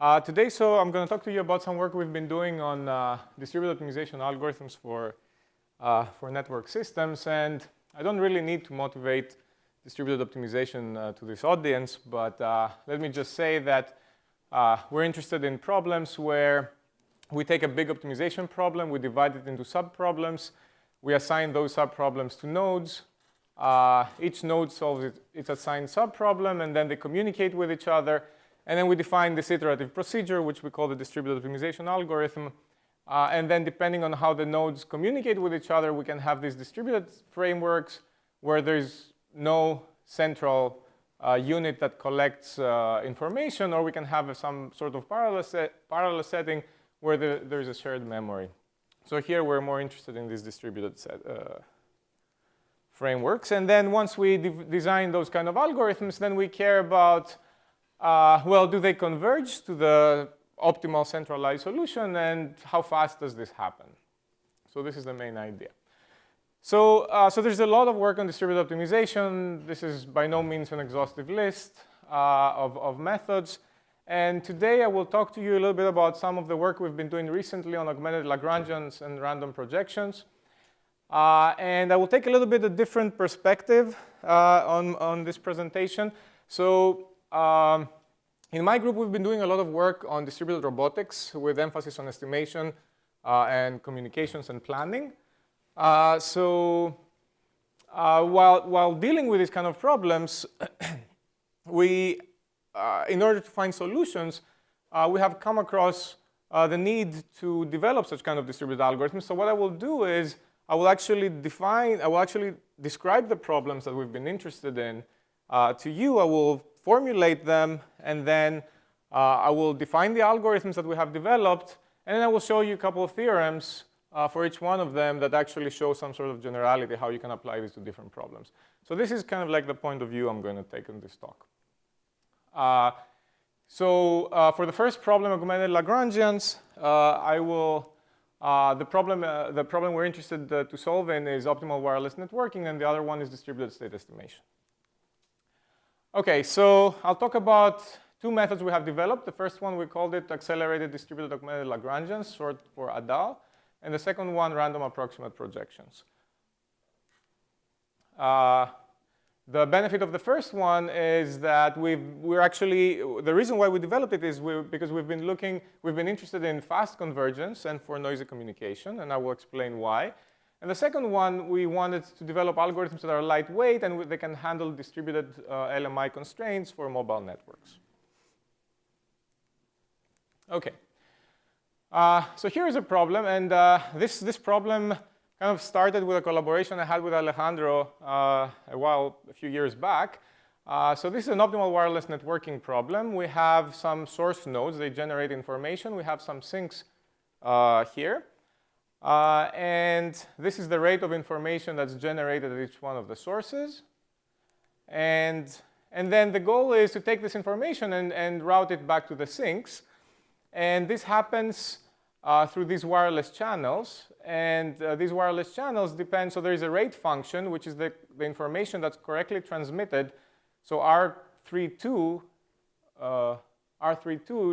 Today, I'm going to talk to you about some work we've been doing on distributed optimization algorithms for network systems. And I don't really need to motivate distributed optimization to this audience, but let me just say that we're interested in problems where we take a big optimization problem, we divide it into subproblems, we assign those subproblems to nodes. Each node solves its assigned subproblem, and then they communicate with each other. And then we define this iterative procedure, which we call the distributed optimization algorithm. And then depending on how the nodes communicate with each other, we can have these distributed frameworks where there's no central unit that collects information, or we can have some sort of parallel setting where there's a shared memory. So here we're more interested in these distributed frameworks. And then once we design those kind of algorithms, then we care about well, do they converge to the optimal centralized solution, and how fast does this happen? So this is the main idea. So there's a lot of work on distributed optimization. This is by no means an exhaustive list of methods. And today I will talk to you a little bit about some of the work we've been doing recently on augmented Lagrangians and random projections. And I will take a little bit of different perspective on this presentation. So in my group, we've been doing a lot of work on distributed robotics with emphasis on estimation and communications and planning. While dealing with these kind of problems, we, in order to find solutions, we have come across the need to develop such kind of distributed algorithms. So what I will do is I will actually describe the problems that we've been interested in to you. I will formulate them, and then I will define the algorithms that we have developed, and then I will show you a couple of theorems for each one of them that actually show some sort of generality, how you can apply this to different problems. So this is kind of like the point of view I'm going to take in this talk. For the first problem, augmented Lagrangians, the problem we're interested to solve in is optimal wireless networking, and the other one is distributed state estimation. Okay, so I'll talk about two methods we have developed. The first one, we called it accelerated distributed augmented Lagrangians, short for ADAL. And the second one, random approximate projections. The benefit of the first one is that the reason why we developed it is because we've been interested in fast convergence and for noisy communication, and I will explain why. And the second one, we wanted to develop algorithms that are lightweight and they can handle distributed LMI constraints for mobile networks. Okay. So here is a problem, and this problem kind of started with a collaboration I had with Alejandro a few years back. So this is an optimal wireless networking problem. We have some source nodes. They generate information. We have some sinks here. And this is the rate of information that's generated at each one of the sources. And then the goal is to take this information and route it back to the sinks. And this happens through these wireless channels. And these wireless channels depend, so there is a rate function, which is the information that's correctly transmitted. So R32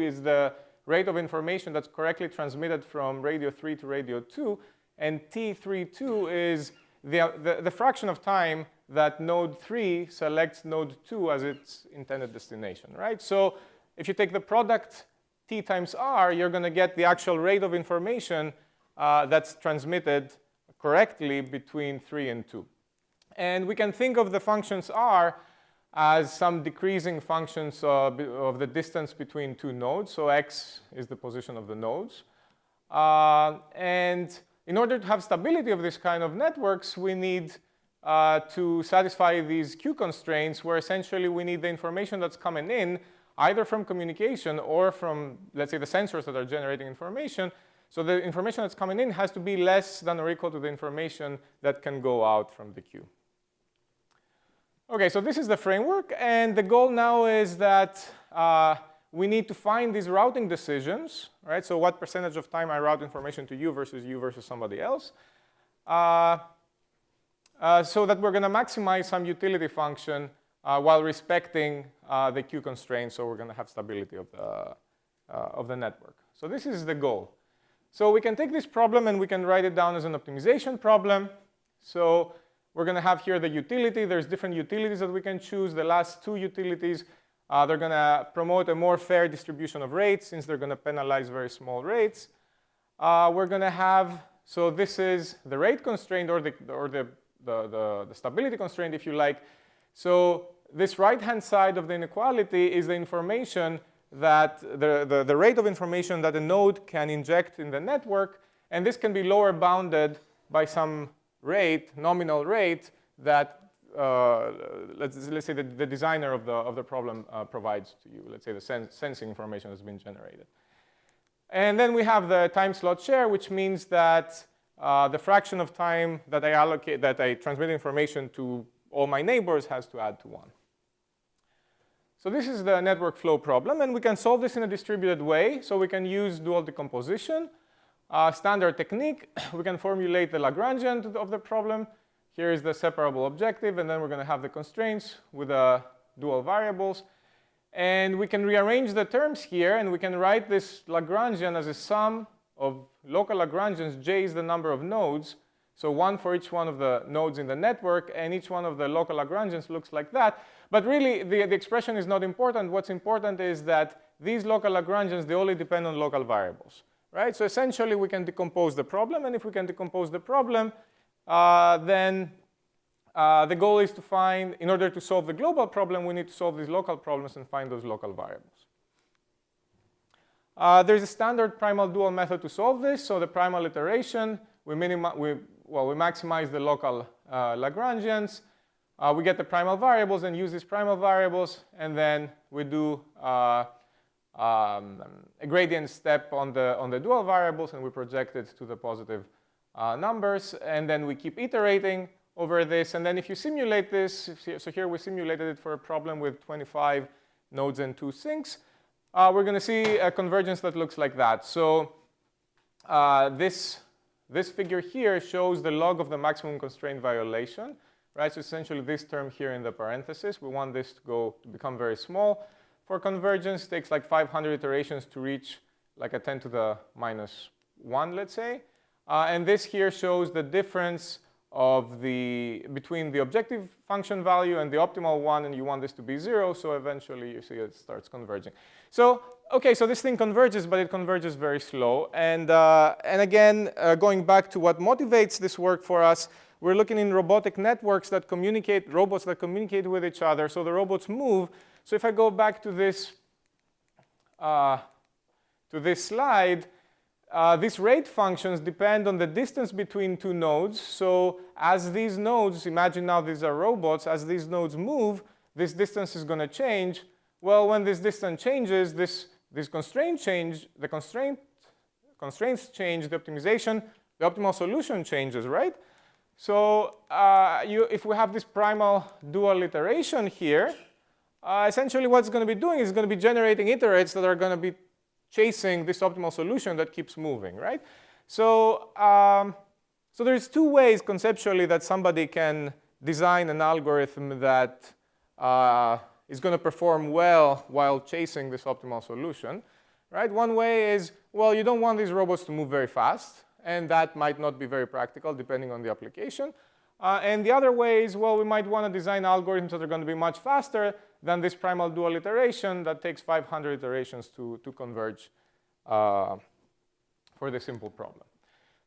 is the rate of information that's correctly transmitted from radio 3 to radio 2. And T32 is the fraction of time that node 3 selects node 2 as its intended destination, right? So if you take the product T times R, you're going to get the actual rate of information that's transmitted correctly between 3 and 2. And we can think of the functions R as some decreasing functions of the distance between two nodes. So x is the position of the nodes. And in order to have stability of this kind of networks, we need to satisfy these Q constraints, where essentially we need the information that's coming in either from communication or from, let's say, the sensors that are generating information. So the information that's coming in has to be less than or equal to the information that can go out from the queue. Okay, so this is the framework, and the goal now is that we need to find these routing decisions, right? So what percentage of time I route information to you versus somebody else, so that we're going to maximize some utility function while respecting the Q constraints, so we're going to have stability of network. So this is the goal. So we can take this problem and we can write it down as an optimization problem. So we're going to have here the utility. There's different utilities that we can choose. The last two utilities, they're going to promote a more fair distribution of rates since they're going to penalize very small rates. We're going to have, so this is the rate constraint or the stability constraint, if you like. So this right-hand side of the inequality is the information that the rate of information that a node can inject in the network, and this can be lower bounded by some rate, nominal rate, that let's say the designer of the problem provides to you. Let's say the sensing information has been generated. And then we have the time slot share, which means that the fraction of time that I transmit information to all my neighbors has to add to 1. So this is the network flow problem, and we can solve this in a distributed way. So we can use dual decomposition, standard technique. We can formulate the Lagrangian of the problem. Here is the separable objective, and then we're going to have the constraints with the dual variables. And we can rearrange the terms here, and we can write this Lagrangian as a sum of local Lagrangians. J is the number of nodes, so 1 for each one of the nodes in the network, and each one of the local Lagrangians looks like that. But really, the expression is not important. What's important is that these local Lagrangians, they only depend on local variables, right? So essentially, we can decompose the problem, and if we can decompose the problem, then the goal is to find, in order to solve the global problem, we need to solve these local problems and find those local variables. There's a standard Primal-Dual method to solve this. So the primal iteration, we maximize the local Lagrangians. We get the primal variables and use these primal variables, and then we do a gradient step on the dual variables, and we project it to the positive numbers, and then we keep iterating over this. And then if you simulate this, so here we simulated it for a problem with 25 nodes and 2 sinks, we're going to see a convergence that looks like that. So this figure here shows the log of the maximum constraint violation, right? So essentially this term here in the parenthesis, we want this to become very small. For convergence, it takes like 500 iterations to reach like a 10 to the minus 1, let's say. And this here shows the difference between the objective function value and the optimal one, and you want this to be 0, so eventually you see it starts converging. So, okay, so this thing converges, but it converges very slow. And again, going back to what motivates this work for us, we're looking in robotic networks that communicate, robots that communicate with each other, so the robots move. So if I go back to this slide, these rate functions depend on the distance between 2 nodes. So as these nodes, imagine now these are robots, as these nodes move, this distance is going to change. Well, when this distance changes, this constraint change, the constraints change, the optimization, the optimal solution changes, right? So if we have this primal dual iteration here, essentially what it's going to be doing is going to be generating iterates that are going to be chasing this optimal solution that keeps moving, right? So, so there's 2 ways conceptually that somebody can design an algorithm that is going to perform well while chasing this optimal solution, right? One way is, well, you don't want these robots to move very fast, and that might not be very practical depending on the application. And the other way is, well, we might want to design algorithms that are going to be much faster than this primal dual iteration that takes 500 iterations to converge for this simple problem.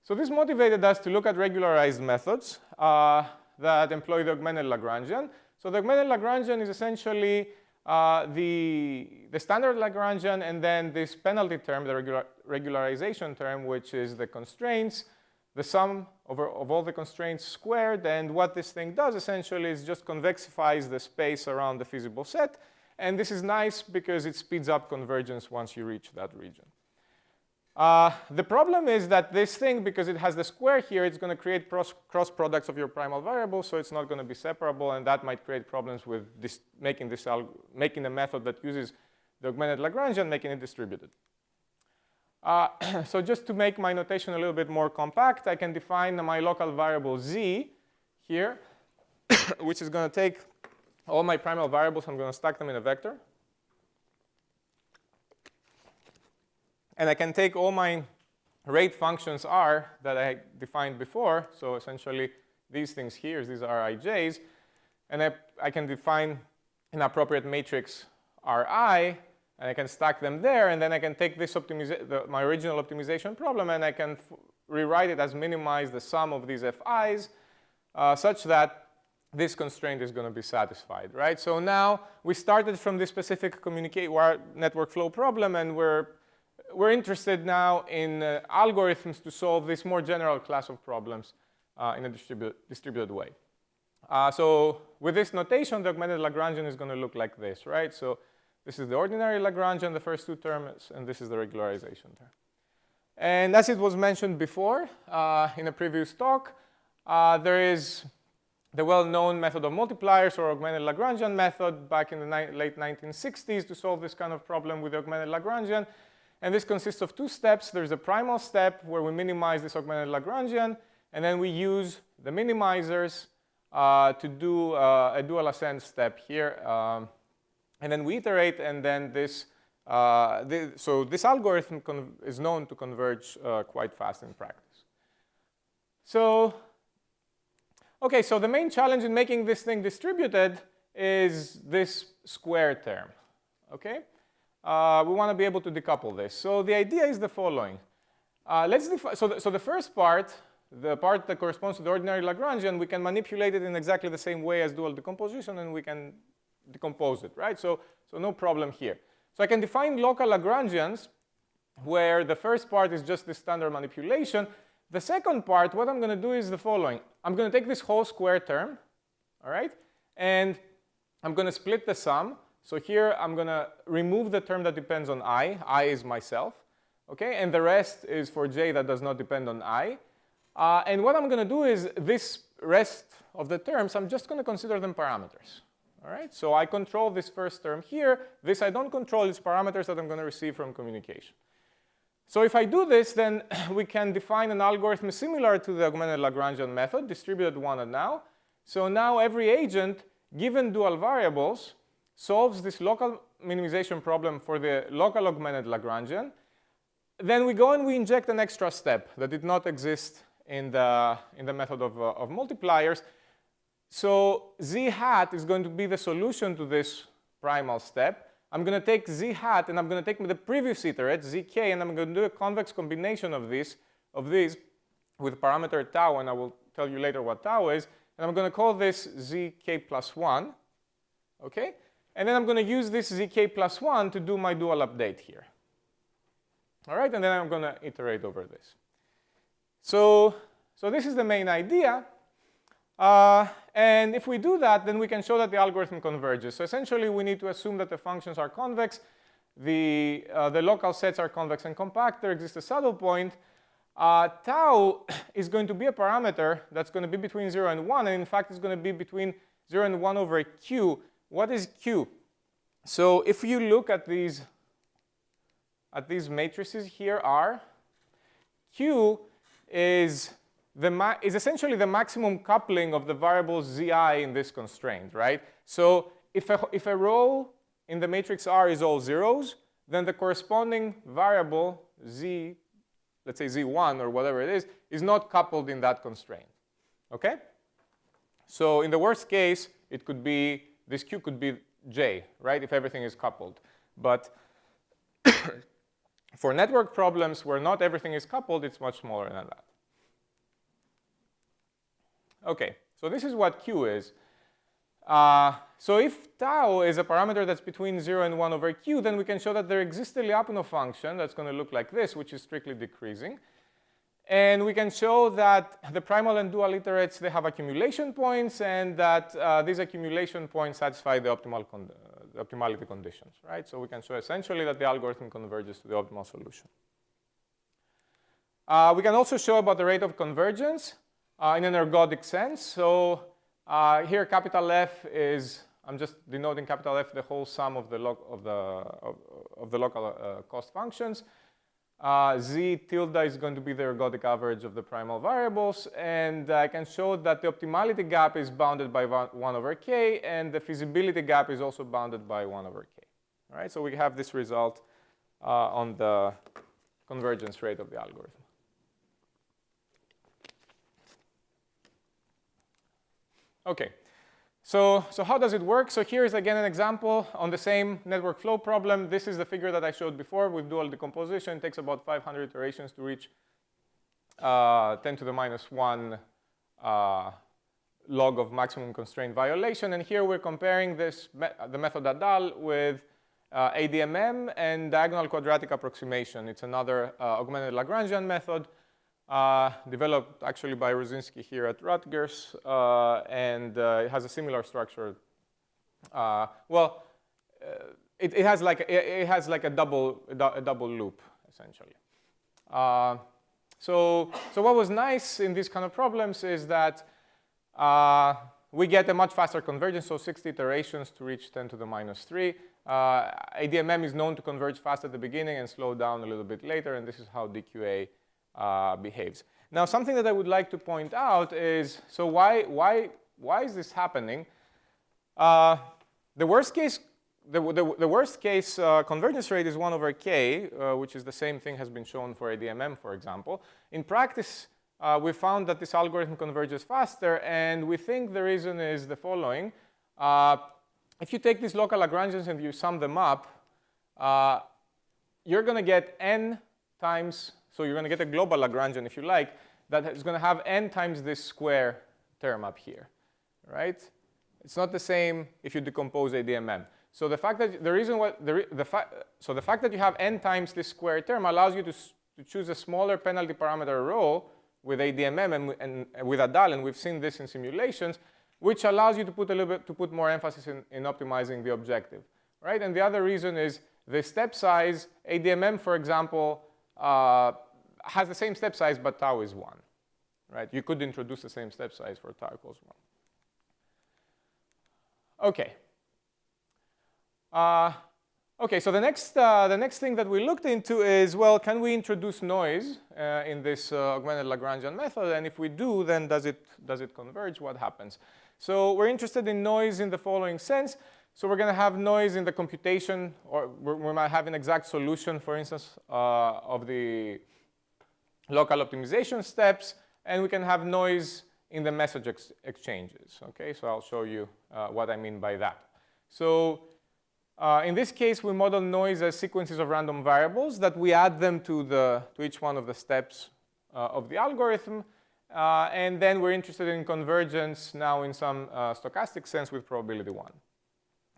So this motivated us to look at regularized methods that employ the augmented Lagrangian. So the augmented Lagrangian is essentially the standard Lagrangian and then this penalty term, the regularization term, which is the constraints, the sum of all the constraints squared. And what this thing does essentially is just convexifies the space around the feasible set. And this is nice because it speeds up convergence once you reach that region. The problem is that this thing, because it has the square here, it's going to create cross products of your primal variables, so it's not going to be separable, and that might create problems with this, making a method that uses the augmented Lagrangian, making it distributed. So just to make my notation a little bit more compact, I can define my local variable z here, which is going to take all my primal variables. I'm going to stack them in a vector. And I can take all my rate functions R that I defined before. So essentially, these things here, these are ij's. And I can define an appropriate matrix Ri, and I can stack them there. And then I can take this my original optimization problem, and I can rewrite it as minimize the sum of these fi's such that this constraint is going to be satisfied, right? So now we started from this specific network flow problem, and we're interested now in algorithms to solve this more general class of problems in a distributed way. So with this notation, the augmented Lagrangian is going to look like this, right? So this is the ordinary Lagrangian, the first two terms, and this is the regularization term. And as it was mentioned before in a previous talk, there is the well-known method of multipliers, or augmented Lagrangian method, back in the late 1960s to solve this kind of problem with the augmented Lagrangian. And this consists of two steps. There's a primal step where we minimize this augmented Lagrangian, and then we use the minimizers to do a dual ascent step here. And then we iterate, and then so this algorithm is known to converge quite fast in practice. So, okay, so the main challenge in making this thing distributed is this square term, okay? We want to be able to decouple this. So the idea is the following. So the first part, the part that corresponds to the ordinary Lagrangian, we can manipulate it in exactly the same way as dual decomposition, and we can decompose it, right? So no problem here. So I can define local Lagrangians where the first part is just the standard manipulation. The second part, what I'm going to do is the following. I'm going to take this whole square term, all right? And I'm going to split the sum. So here I'm going to remove the term that depends on I. I is myself, okay? And the rest is for j that does not depend on I. And what I'm going to do is this rest of the terms, I'm just going to consider them parameters. All right, so I control this first term here. This I don't control, it's parameters that I'm going to receive from communication. So if I do this, then we can define an algorithm similar to the augmented Lagrangian method, distributed one and now. So now every agent, given dual variables, solves this local minimization problem for the local augmented Lagrangian. Then we go and we inject an extra step that did not exist in the method of multipliers. So z hat is going to be the solution to this primal step. I'm going to take z hat, and I'm going to take the previous iterate, zk, and I'm going to do a convex combination of these with parameter tau, and I will tell you later what tau is. And I'm going to call this zk plus 1, okay? And then I'm going to use this zk plus 1 to do my dual update here. All right, and then I'm going to iterate over this. So this is the main idea. And if we do that, then we can show that the algorithm converges. So essentially, we need to assume that the functions are convex. The local sets are convex and compact. There exists a saddle point. Tau is going to be a parameter that's going to be between 0 and 1. And in fact, it's going to be between 0 and 1 over q. What is q? So if you look at these matrices here, R, q is essentially the maximum coupling of the variables zi in this constraint, right? So if a row in the matrix R is all zeros, then the corresponding variable z, let's say z1 or whatever it is not coupled in that constraint, okay? So in the worst case, it could be, this q could be j, right, if everything is coupled. But for network problems where not everything is coupled, it's much smaller than that. Okay, so this is what q is. So if tau is a parameter that's between 0 and 1 over q, then we can show that there exists a Lyapunov function that's going to look like this, which is strictly decreasing. And we can show that the primal and dual iterates, they have accumulation points, and that these accumulation points satisfy the optimality conditions, right? So we can show essentially that the algorithm converges to the optimal solution. We can also show about the rate of convergence in an ergodic sense. So here capital F is, I'm just denoting capital F the whole sum of the local cost functions. Z tilde is going to be the ergodic average of the primal variables. And I can show that the optimality gap is bounded by 1 over k, and the feasibility gap is also bounded by 1 over k. All right, so we have this result on the convergence rate of the algorithm. Okay, so how does it work? So here is again an example on the same network flow problem. This is the figure that I showed before with dual decomposition. It takes about 500 iterations to reach 10 to the minus 1 log of maximum constraint violation. And here we're comparing this the method ADAL with ADMM and diagonal quadratic approximation. It's another augmented Lagrangian method developed actually by Rosinski here at Rutgers, and it has a similar structure. It has like a double loop essentially. So what was nice in these kind of problems is that we get a much faster convergence, so 60 iterations to reach 10 to the minus 3. ADMM is known to converge fast at the beginning and slow down a little bit later, and this is how DQA behaves. Now, something that I would like to point out is, so why is this happening? The worst case convergence rate is 1 over k, which is the same thing has been shown for ADMM, for example. In practice, we found that this algorithm converges faster, and we think the reason is the following. If you take these local Lagrangians and you sum them up, you're going to get n times, so you're going to get a global Lagrangian, if you like, that is going to have n times this square term up here, right? It's not the same if you decompose ADMM. So the fact that the fact that you have n times this square term allows you to choose a smaller penalty parameter rho with ADMM and with ADAL, and we've seen this in simulations, which allows you to put more emphasis in optimizing the objective, right? And the other reason is the step size. ADMM, for example, has the same step size, but tau is 1, right? You could introduce the same step size for tau equals 1. Okay. Okay, so the next thing that we looked into is, well, can we introduce noise in this augmented Lagrangian method? And if we do, then does it converge? What happens? So we're interested in noise in the following sense. So we're going to have noise in the computation, or we might have an exact solution, for instance, of the local optimization steps, and we can have noise in the message exchanges. Okay, so I'll show you what I mean by that. So in this case, we model noise as sequences of random variables that we add them to each one of the steps of the algorithm. And then we're interested in convergence now in some stochastic sense with probability 1.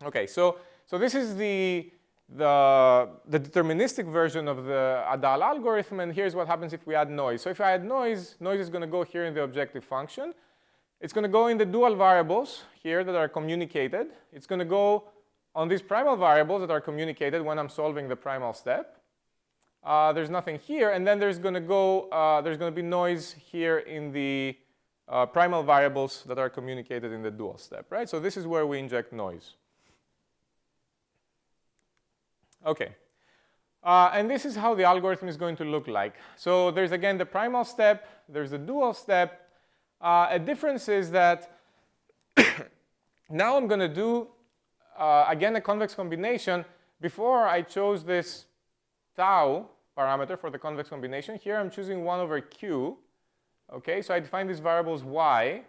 Okay, so this is the deterministic version of the ADAL algorithm, and here's what happens if we add noise. So if I add noise, noise is going to go here in the objective function. It's going to go in the dual variables here that are communicated. It's going to go on these primal variables that are communicated when I'm solving the primal step. There's nothing here, and then there's going to be noise here in the primal variables that are communicated in the dual step, right? So this is where we inject noise. Okay, and this is how the algorithm is going to look like. So there's again the primal step, there's the dual step. A difference is that now I'm going to do again a convex combination. Before I chose this tau parameter for the convex combination. Here I'm choosing 1 over q. Okay, so I define these variables y,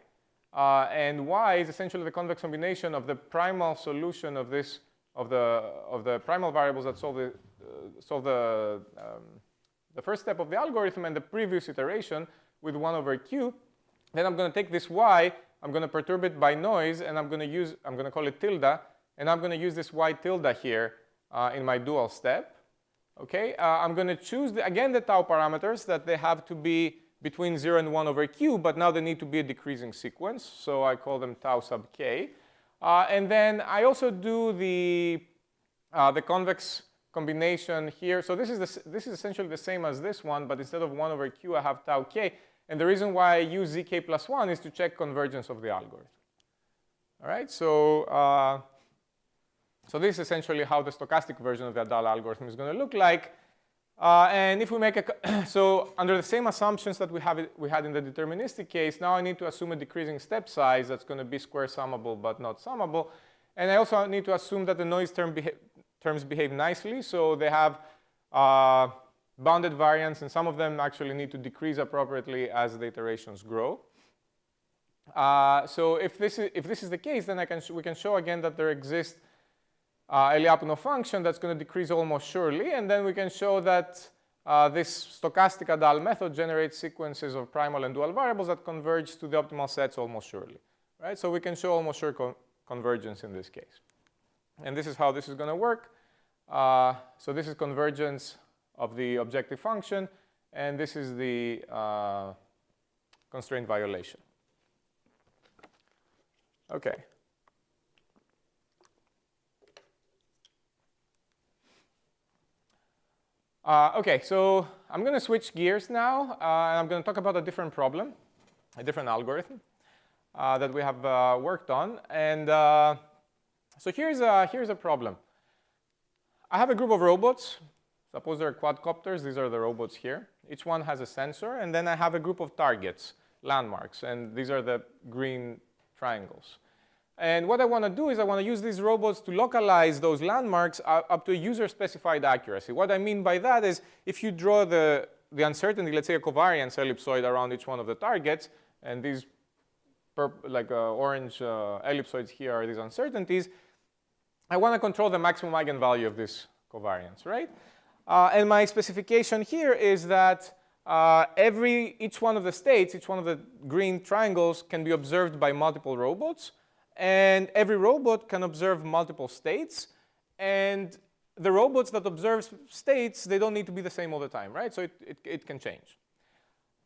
and y is essentially the convex combination of the primal solution of this of the primal variables that solve the first step of the algorithm and the previous iteration with 1 over q. Then I'm going to take this y, I'm going to perturb it by noise, and I'm going to call it tilde, and I'm going to use this y tilde here in my dual step. Okay, I'm going to choose again the tau parameters that they have to be between 0 and 1 over q, but now they need to be a decreasing sequence, so I call them tau sub k. And then I also do the convex combination here. So this is essentially the same as this one, but instead of 1 over q, I have tau k. And the reason why I use zk plus 1 is to check convergence of the algorithm. All right, so this is essentially how the stochastic version of the ADAL algorithm is going to look like. And if we make so under the same assumptions that we had in the deterministic case, now I need to assume a decreasing step size that's going to be square summable but not summable. And I also need to assume that the noise terms behave nicely. So they have bounded variance, and some of them actually need to decrease appropriately as the iterations grow. So if this is the case, then we can show again that there exists a Lyapunov function that's going to decrease almost surely, and then we can show that this stochastic ADAL method generates sequences of primal and dual variables that converge to the optimal sets almost surely, right? So we can show almost sure convergence in this case. And this is how this is going to work. So this is convergence of the objective function, and this is the constraint violation. Okay. Okay, so I'm going to switch gears now, and I'm going to talk about a different problem, a different algorithm that we have worked on. And so here's a problem. I have a group of robots. Suppose they're quadcopters. These are the robots here. Each one has a sensor, and then I have a group of targets, landmarks, and these are the green triangles. And what I want to do is I want to use these robots to localize those landmarks up to a user-specified accuracy. What I mean by that is if you draw the uncertainty, let's say a covariance ellipsoid around each one of the targets, and these orange ellipsoids here are these uncertainties, I want to control the maximum eigenvalue of this covariance, right? And my specification here is that each one of the states, each one of the green triangles can be observed by multiple robots. And every robot can observe multiple states. And the robots that observe states, they don't need to be the same all the time, right? So it can change.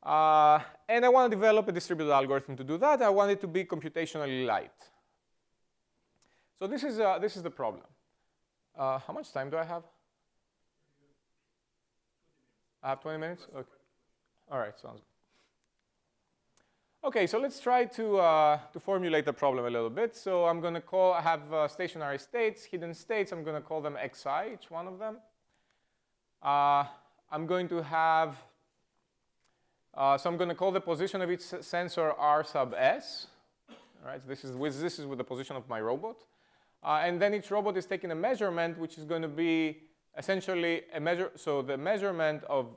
And I want to develop a distributed algorithm to do that. I want it to be computationally light. So this is the problem. How much time do I have? I have 20 minutes? Okay. All right, sounds good. Okay, so let's try to formulate the problem a little bit. So I'm going to I have stationary states, hidden states. I'm going to call them xi, each one of them. I'm going to have, so I'm going to call the position of each sensor r sub s. All right, so this is with the position of my robot. And then each robot is taking a measurement, which is going to be essentially a measure. So the measurement of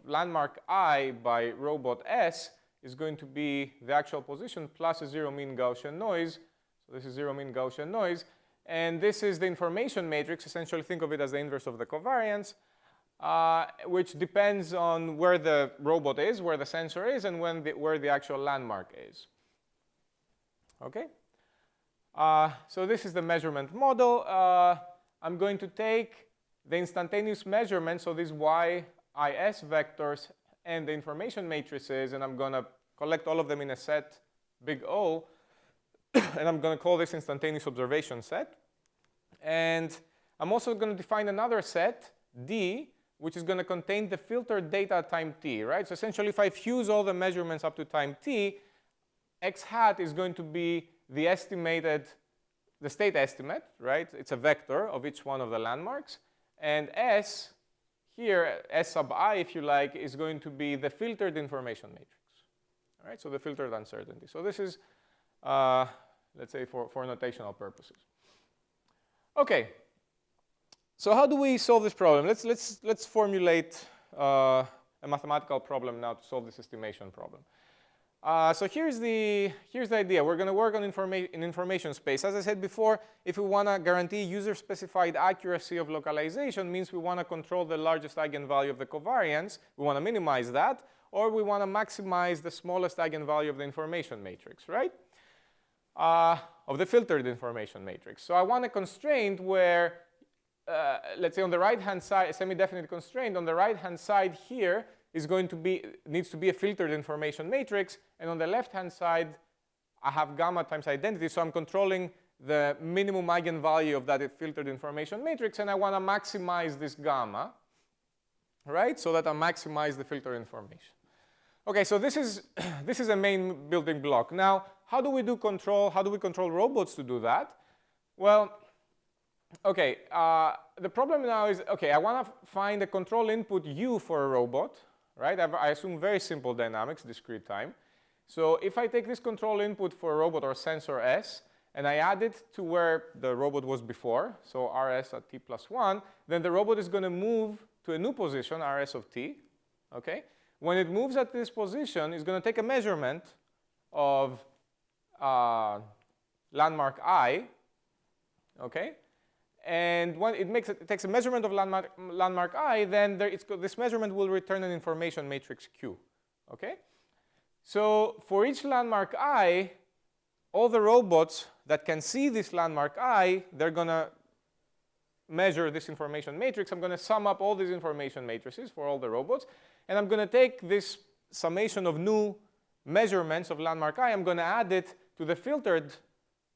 landmark I by robot s is going to be the actual position plus a zero mean Gaussian noise. So this is zero mean Gaussian noise. And this is the information matrix. Essentially, think of it as the inverse of the covariance, which depends on where the robot is, where the sensor is, and where the actual landmark is. Okay? So this is the measurement model. I'm going to take the instantaneous measurement, so these YIS vectors and the information matrices, and I'm going to collect all of them in a set, big O, and I'm going to call this instantaneous observation set. And I'm also going to define another set, D, which is going to contain the filtered data at time t, right? So essentially, if I fuse all the measurements up to time t, x hat is going to be the state estimate, right? It's a vector of each one of the landmarks. And S, here, S sub I, if you like, is going to be the filtered information matrix. All right, so the filtered uncertainty. So this is, let's say, for notational purposes. Okay, so how do we solve this problem? Let's formulate a mathematical problem now to solve this estimation problem. So here's the idea. We're going to work on information space. As I said before, if we want to guarantee user-specified accuracy of localization, means we want to control the largest eigenvalue of the covariance. We want to minimize that, or we want to maximize the smallest eigenvalue of the information matrix, right? Of the filtered information matrix. So I want a constraint where, let's say on the right-hand side, a semi-definite constraint on the right-hand side here needs to be a filtered information matrix, and on the left-hand side, I have gamma times identity, so I'm controlling the minimum eigenvalue of that filtered information matrix, and I want to maximize this gamma, right? So that I maximize the filtered information. Okay, so this is a main building block. Now, how do we control robots to do that? Well, okay, the problem now is, okay, I want to find a control input U for a robot, right? I assume very simple dynamics, discrete time. So if I take this control input for a robot or sensor S, and I add it to where the robot was before, so RS at t plus 1, then the robot is going to move to a new position, rs of t, okay? When it moves at this position, it's going to take a measurement of landmark I, okay? And when it takes a measurement of landmark I, then this measurement will return an information matrix Q, okay? So for each landmark I, all the robots that can see this landmark I, they're going to measure this information matrix. I'm going to sum up all these information matrices for all the robots. And I'm going to take this summation of new measurements of landmark I. I'm going to add it to the filtered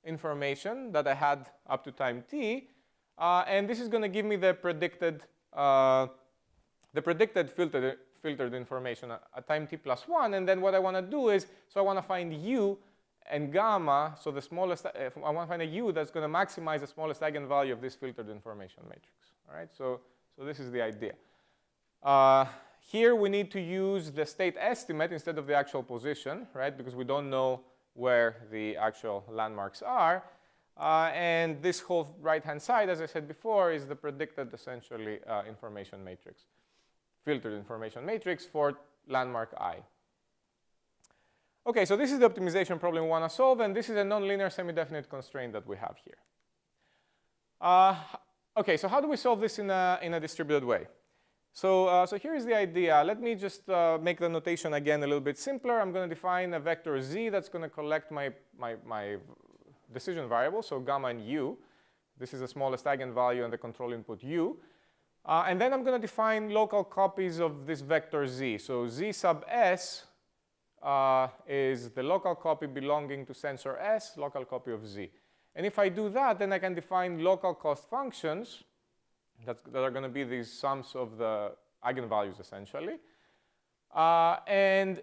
information that I had up to time t. And this is going to give me the predicted filtered information at time t plus 1. And then what I want to do is, so I want to find u and gamma, so the smallest, I want to find a u that's going to maximize the smallest eigenvalue of this filtered information matrix. All right, so this is the idea. Here we need to use the state estimate instead of the actual position, right, because we don't know where the actual landmarks are. And this whole right-hand side, as I said before, is the predicted, essentially, information matrix, filtered information matrix for landmark I. Okay, so this is the optimization problem we want to solve, and this is a nonlinear semi-definite constraint that we have here. Okay, so how do we solve this in a distributed way? So here is the idea. Let me just make the notation again a little bit simpler. I'm going to define a vector z that's going to collect my decision variable, so gamma and u. This is the smallest eigenvalue and the control input u. And then I'm going to define local copies of this vector z. So z sub s is the local copy belonging to sensor S, local copy of Z. And if I do that, then I can define local cost functions that are going to be these sums of the eigenvalues, essentially. And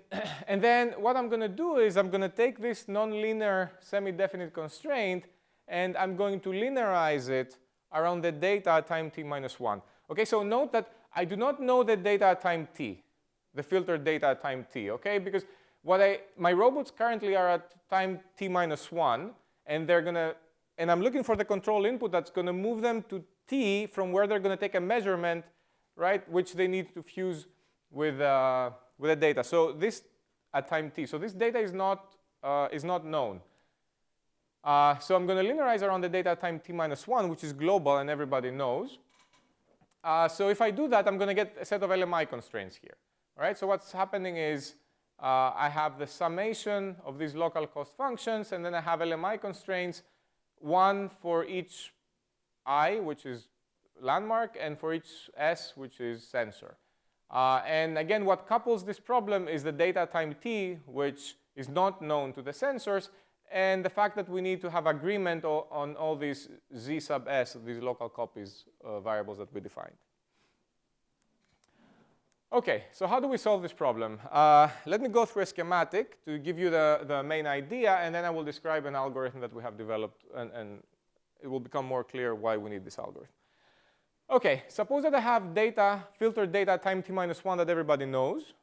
then what I'm going to do is I'm going to take this nonlinear semi-definite constraint, and I'm going to linearize it around the data at time t minus 1. Okay, so note that I do not know the data at time t, the filtered data at time t, okay? Because my robots currently are at time t minus 1, and I'm looking for the control input that's going to move them to t from where they're going to take a measurement, right, which they need to fuse with the data. So this at time t. So this data is not known. So I'm going to linearize around the data at time t minus 1, which is global and everybody knows. So if I do that, I'm going to get a set of LMI constraints here. All right. So what's happening is I have the summation of these local cost functions, and then I have LMI constraints, one for each I, which is landmark, and for each S, which is sensor. And again, what couples this problem is the data time t, which is not known to the sensors, and the fact that we need to have agreement on all these z sub s, these local copies variables that we defined. Okay, so how do we solve this problem? Let me go through a schematic to give you the main idea, and then I will describe an algorithm that we have developed, and it will become more clear why we need this algorithm. Okay, suppose that I have data, filtered data at time t minus 1 that everybody knows.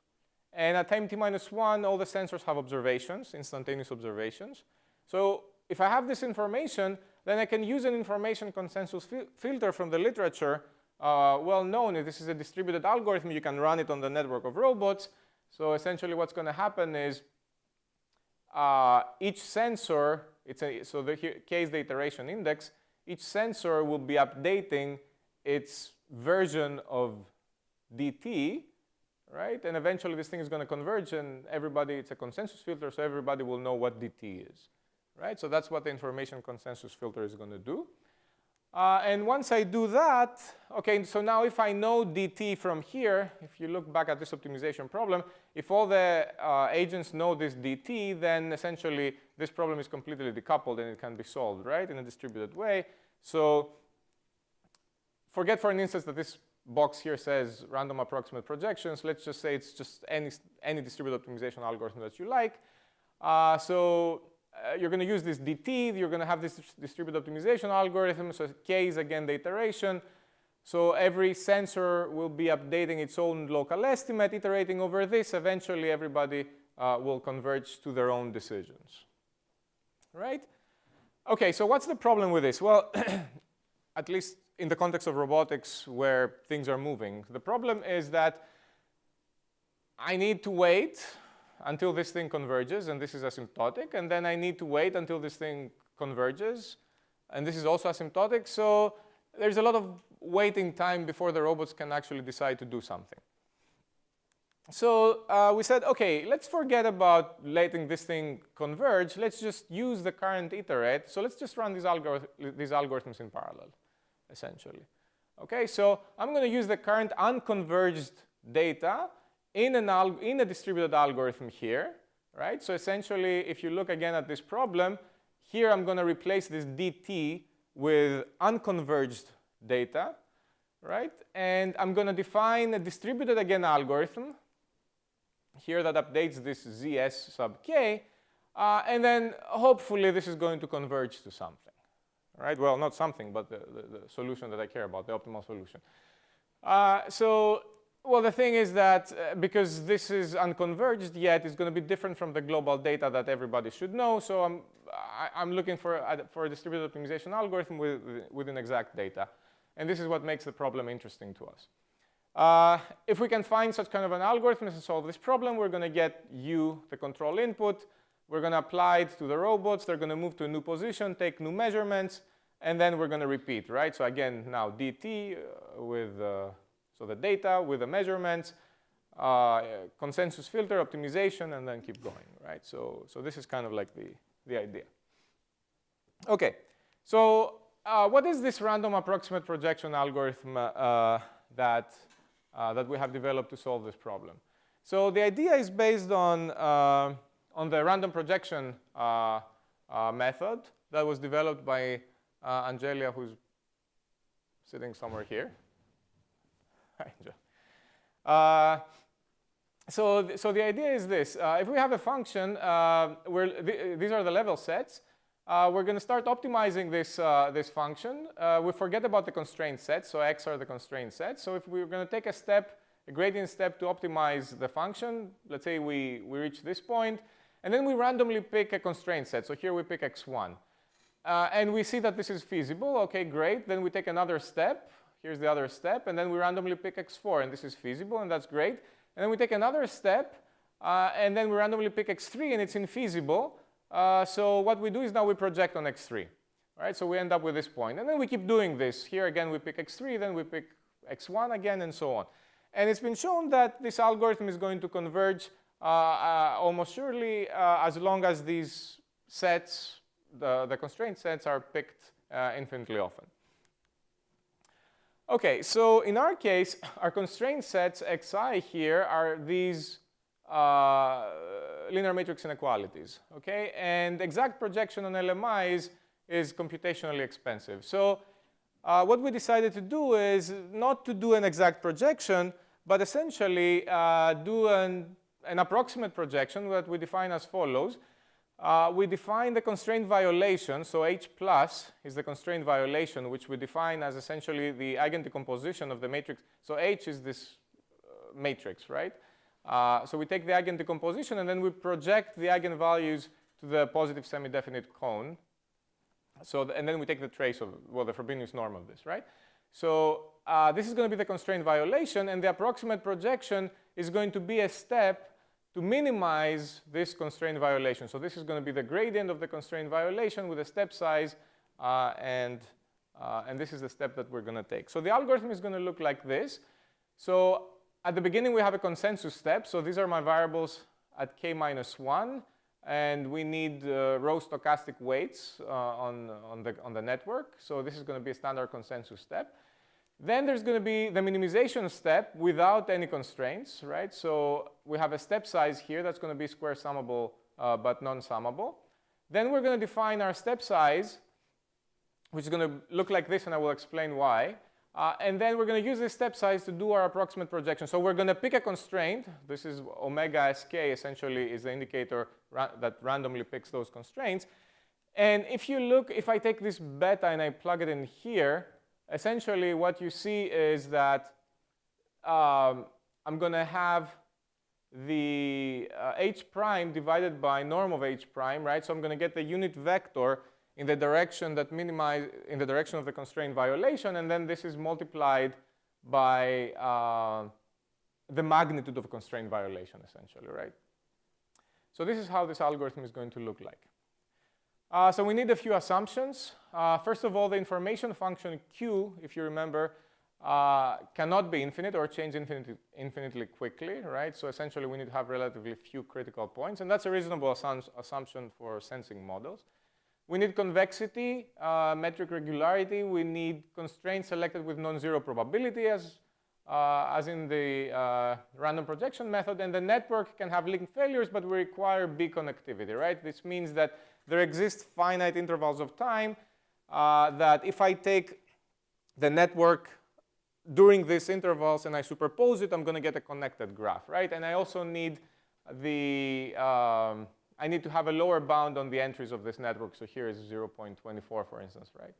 And at time t minus 1, all the sensors have observations, instantaneous observations. So if I have this information, then I can use an information consensus filter from the literature, well known. This is a distributed algorithm. You can run it on the network of robots. So essentially what's going to happen is each sensor, so K is the iteration index, each sensor will be updating its version of dt, right? And eventually this thing is going to converge, and it's a consensus filter, so everybody will know what dt is, right? So that's what the information consensus filter is going to do. And once I do that, okay, so now if I know dt from here, if you look back at this optimization problem, if all the agents know this dt, then essentially this problem is completely decoupled and it can be solved, right, in a distributed way. So forget for an instance that this box here says random approximate projections. Let's just say it's just any distributed optimization algorithm that you like. You're going to use this dt. You're going to have this distributed optimization algorithm. So k is again the iteration. So every sensor will be updating its own local estimate, iterating over this. Eventually, everybody will converge to their own decisions, right? Okay, so what's the problem with this? Well, at least in the context of robotics where things are moving. The problem is that I need to wait until this thing converges, and this is asymptotic, and then I need to wait until this thing converges, and this is also asymptotic. So there's a lot of waiting time before the robots can actually decide to do something. So we said, OK, let's forget about letting this thing converge. Let's just use the current iterate. So let's just run these algorithms in parallel, essentially. OK, so I'm going to use the current unconverged data in a distributed algorithm here, right? So essentially, if you look again at this problem, here I'm going to replace this dt with unconverged data, right? And I'm going to define a distributed, again, algorithm here that updates this zs sub k. And then hopefully this is going to converge to something, right? Well, not something, but the solution that I care about, the optimal solution. Well, the thing is that because this is unconverged yet, it's going to be different from the global data that everybody should know. So I'm looking for a distributed optimization algorithm with an exact data. And this is what makes the problem interesting to us. If we can find such kind of an algorithm to solve this problem, we're going to get U, the control input. We're going to apply it to the robots. They're going to move to a new position, take new measurements, and then we're going to repeat, right? So again, now dt with so the data with the measurements, consensus filter, optimization, and then keep going, right? So this is kind of like the idea. OK, so what is this random approximate projection algorithm that we have developed to solve this problem? So the idea is based on the random projection method that was developed by Angelia, who's sitting somewhere here. So the idea is this. If we have a function, these are the level sets. We're going to start optimizing this function. We forget about the constraint set. So x are the constraint sets. So if we're going to take a gradient step to optimize the function, let's say we reach this point, and then we randomly pick a constraint set. So here we pick x1. And we see that this is feasible. OK, great. Then we take another step. Here's the other step. And then we randomly pick x4. And this is feasible. And that's great. And then we take another step. And then we randomly pick x3. And it's infeasible. So what we do is now we project on x3. Right? So we end up with this point. And then we keep doing this. Here again, we pick x3. Then we pick x1 again, and so on. And it's been shown that this algorithm is going to converge almost surely as long as these sets, the constraint sets, are picked infinitely often. OK, so in our case, our constraint sets xi here are these linear matrix inequalities. OK, and exact projection on LMIs is computationally expensive. So what we decided to do is not to do an exact projection, but essentially do an approximate projection that we define as follows. We define the constraint violation. So H plus is the constraint violation, which we define as essentially the eigendecomposition of the matrix. So H is this matrix, right? So we take the eigendecomposition, and then we project the eigenvalues to the positive semi-definite cone. So and then we take the trace of, well, the Frobenius norm of this, right? So this is going to be the constraint violation, and the approximate projection is going to be a step to minimize this constraint violation. So this is going to be the gradient of the constraint violation with a step size, and this is the step that we're going to take. So the algorithm is going to look like this. So at the beginning, we have a consensus step. So these are my variables at k minus 1. And we need row stochastic weights on the network. So this is going to be a standard consensus step. Then there's going to be the minimization step without any constraints, right? So we have a step size here that's going to be square summable but non-summable. Then we're going to define our step size, which is going to look like this, and I will explain why. And then we're going to use this step size to do our approximate projection. So we're going to pick a constraint. This is omega sk, essentially, is the indicator that randomly picks those constraints. And if you look, if I take this beta and I plug it in here, essentially what you see is that I'm going to have the h prime divided by norm of h prime, right? So I'm going to get the unit vector in the direction that in the direction of the constraint violation, and then this is multiplied by the magnitude of constraint violation, essentially, right? So this is how this algorithm is going to look like. So we need a few assumptions. First of all, the information function Q, if you remember, cannot be infinite or change infinitely quickly, right? So essentially, we need to have relatively few critical points, and that's a reasonable assumption for sensing models. We need convexity, metric regularity. We need constraints selected with non-zero probability, as in the random projection method. And the network can have link failures, but we require big connectivity, right? This means that there exist finite intervals of time that if I take the network during these intervals and I superpose it, I'm going to get a connected graph, right? And I also need I need to have a lower bound on the entries of this network. So here is 0.24, for instance, right?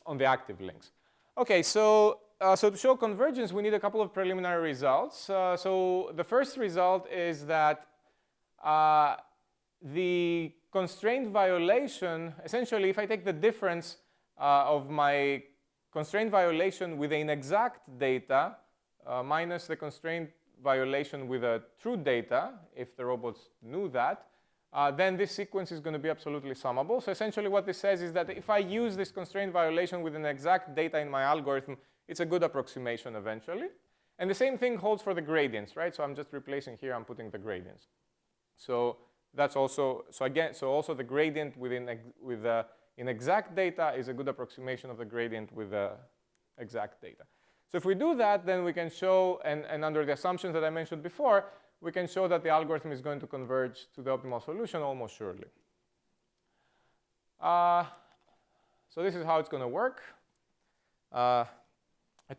On the active links. OK, so to show convergence, we need a couple of preliminary results. So the first result is that the constraint violation, essentially, if I take the difference of my constraint violation with an inexact data minus the constraint violation with a true data, if the robots knew that, then this sequence is going to be absolutely summable. So essentially what this says is that if I use this constraint violation with an exact data in my algorithm, it's a good approximation eventually. And the same thing holds for the gradients, right? So I'm just replacing here, I'm putting the gradients. So that's also, so also the gradient with inexact data is a good approximation of the gradient with exact data. So if we do that, then we can show, and under the assumptions that I mentioned before, we can show that the algorithm is going to converge to the optimal solution almost surely. So this is how it's going to work. I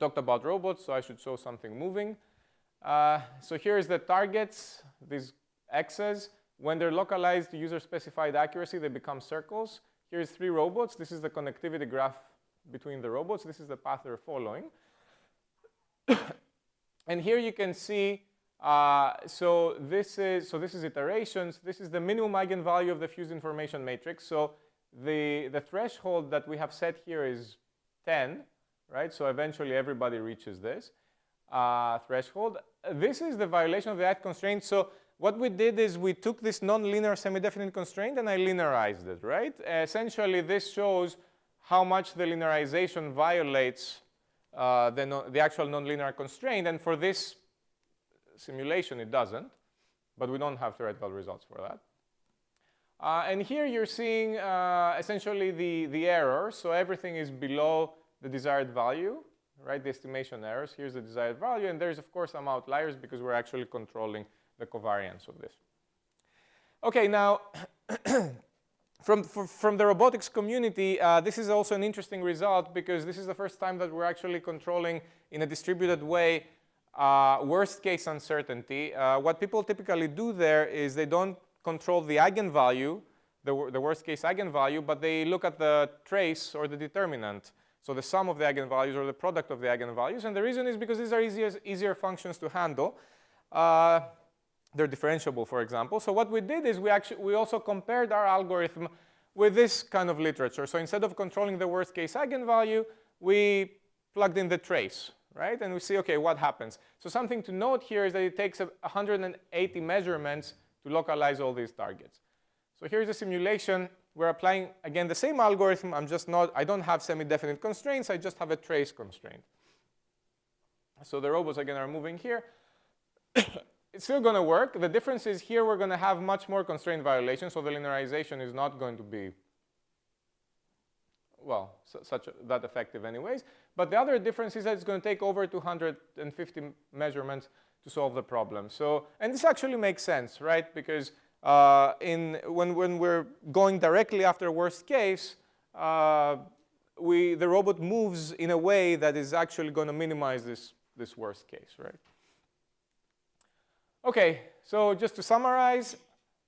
talked about robots, so I should show something moving. So here's the targets, these x's. When they're localized to user-specified accuracy, they become circles. Here's 3 robots. This is the connectivity graph between the robots. This is the path they're following. And here you can see, so this is iterations. This is the minimum eigenvalue of the fused information matrix. So the threshold that we have set here is 10, right? So eventually everybody reaches this threshold. This is the violation of the height constraint. So what we did is we took this non-linear semi-definite constraint and I linearized it, right? Essentially, this shows how much the linearization violates the actual nonlinear constraint. And for this simulation, it doesn't. But we don't have theoretical results for that. And here you're seeing essentially the error. So everything is below the desired value, right? The estimation errors. Here's the desired value. And there's, of course, some outliers because we're actually controlling the covariance of this. OK, now, from the robotics community, this is also an interesting result because this is the first time that we're actually controlling in a distributed way worst case uncertainty. What people typically do there is they don't control the eigenvalue, the worst case eigenvalue, but they look at the trace or the determinant. So the sum of the eigenvalues or the product of the eigenvalues. And the reason is because these are easier functions to handle. They're differentiable, for example. So what we did is we also compared our algorithm with this kind of literature. So instead of controlling the worst case eigenvalue, we plugged in the trace, right? And we see, OK, what happens? So something to note here is that it takes 180 measurements to localize all these targets. So here's a simulation. We're applying, again, the same algorithm. I don't have semi-definite constraints. I just have a trace constraint. So the robots, again, are moving here. It's still going to work. The difference is here we're going to have much more constraint violations, so the linearization is not going to be, well, that effective anyways. But the other difference is that it's going to take over 250 measurements to solve the problem. So, and this actually makes sense, right? Because when we're going directly after worst case, the robot moves in a way that is actually going to minimize this worst case, right? OK, so just to summarize,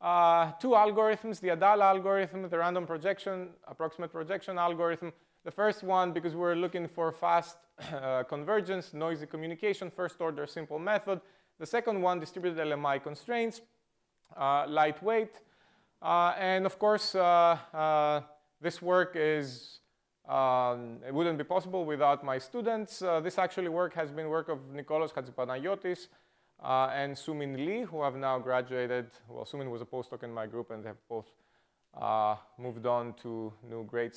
2 algorithms, the ADAL algorithm, the random projection, approximate projection algorithm. The first one, because we're looking for fast convergence, noisy communication, first order simple method. The second one, distributed LMI constraints, lightweight. And of course, this work is, it wouldn't be possible without my students. This actually has been work of Nikolos Hatzipanagiotis and Sumin Lee, who have now graduated. Well, Sumin was a postdoc in my group, and they have both moved on to new great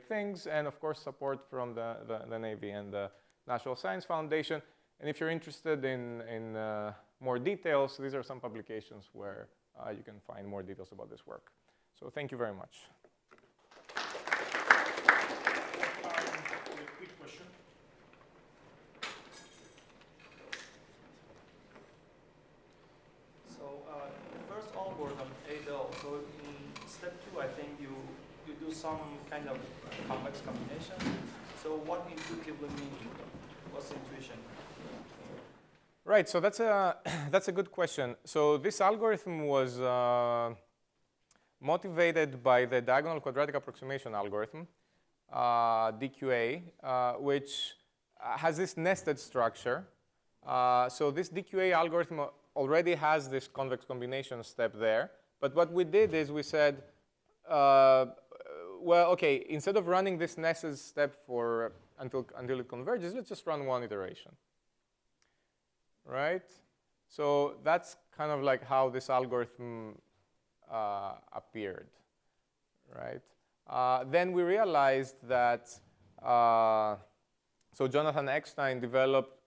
things, and of course support from the Navy and the National Science Foundation. And if you're interested in more details, these are some publications where you can find more details about this work. So thank you very much. A quick question. So the first algorithm, ADAL, so in step 2, I think you do some kind of complex combination. So what intuitively mean? What's the intuition? Right, so that's a good question. So this algorithm was motivated by the diagonal quadratic approximation algorithm, DQA, which has this nested structure. So this DQA algorithm already has this convex combination step there. But what we did is we said, well, OK, instead of running this nested step until it converges, let's just run one iteration. Right? So that's kind of like how this algorithm appeared. Right? Then we realized that, so Jonathan Eckstein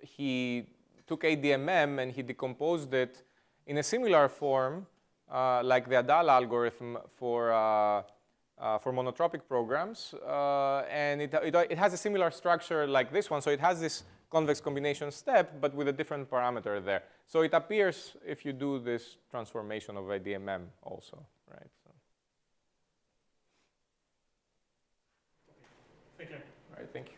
he took ADMM and he decomposed it in a similar form, like the ADAL algorithm for monotropic programs. And it has a similar structure like this one. So it has this convex combination step, but with a different parameter there. So it appears if you do this transformation of ADMM also, right? So. Thank you. All right, thank you.